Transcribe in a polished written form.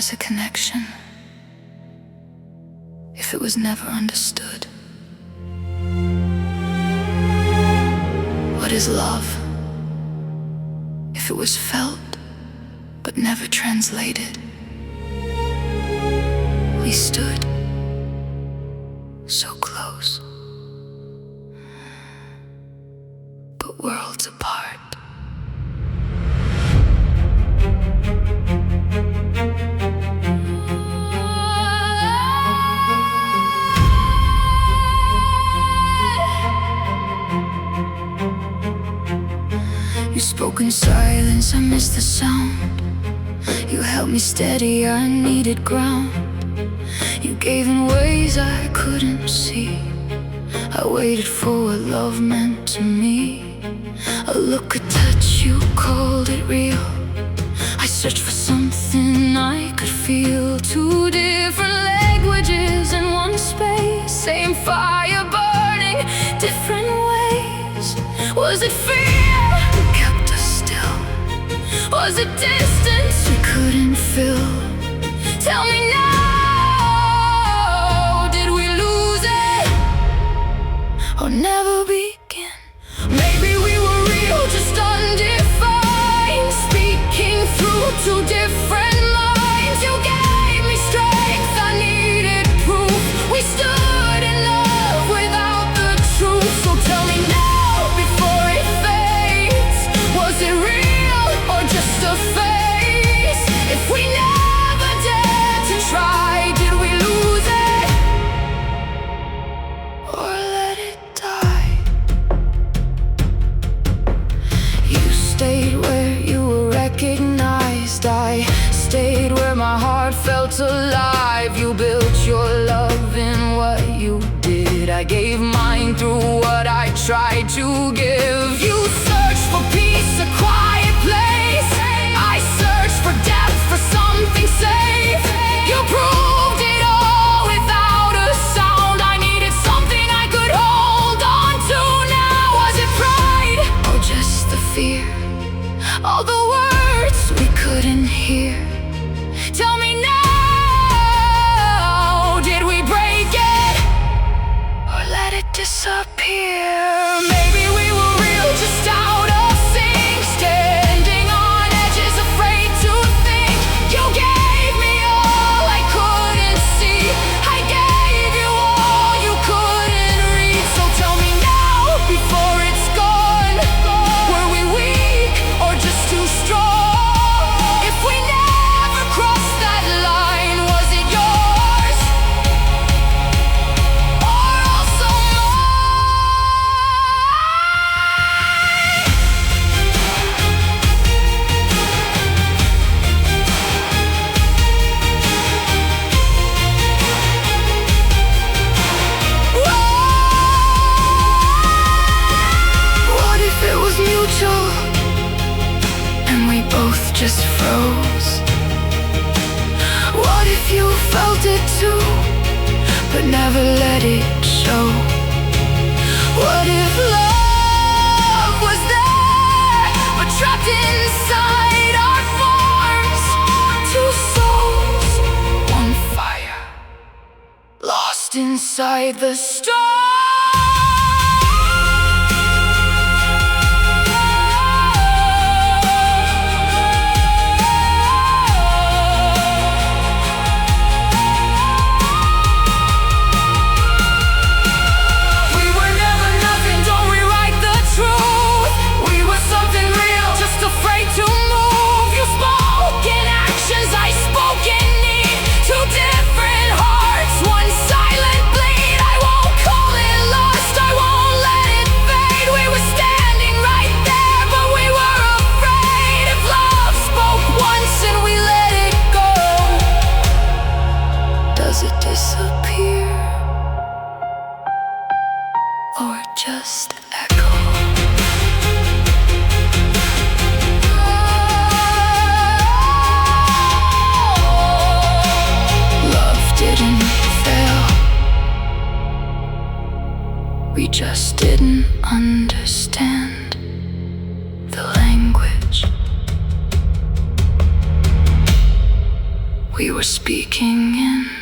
is a connection if it was never understood? What is love if it was felt but never translated? We stood so close, but worlds apart. You spoke in silence, I missed the sound. You held me steady, I needed ground. You gave in ways I couldn't see. I waited for what love meant to me. A look, a touch, you called it real. I searched for something I could feel. Two different languages in one space, same fire burning, different ways. Was it fear that kept us still? Was it distance we couldn't fill? Tell me now, did we lose it or never begin? Maybe we were real, just undefined, speaking through two different lines. You gave me strength, I needed proof. We stood in love without the truth. So tell me now, before it fades, was it real or just a phase? If we never dared to try, did we lose it or let it die? You stayed where you were recognized. I stayed where my heart felt alive. You built your love in what you did. I gave mine through what I tried to give. You searched for peace, a quiet place. I searched for depth, for something safe. You proved it all without a sound. I needed something I could hold on to now. Was it pride or just the fear? All the words we couldn't hear. Tell me now, did we break it or let it disappear? Maybe we were real, just out of sync, standing on edges, afraid to think. You gave me all I couldn't see. I gave you all you couldn't read. So tell me now, before it's gone, were we weak or just too strong? If we never crossed that line, was it yours or also What if it was mutual and we both just froze? What if you felt it too, but never let it show? What if love was there, but trapped inside our forms? Two souls, one fire, lost inside the storm. We were never nothing, don't rewrite the truth. We were something real, just afraid to move. You spoke in actions, I spoke in need. Two different hearts, one silent bleed. I won't call it lost, I won't let it fade. We were standing right there, but we were afraid. If love spoke once and we let it go, does it disappear or just echo? Love didn't fail, we just didn't understand the language we were speaking in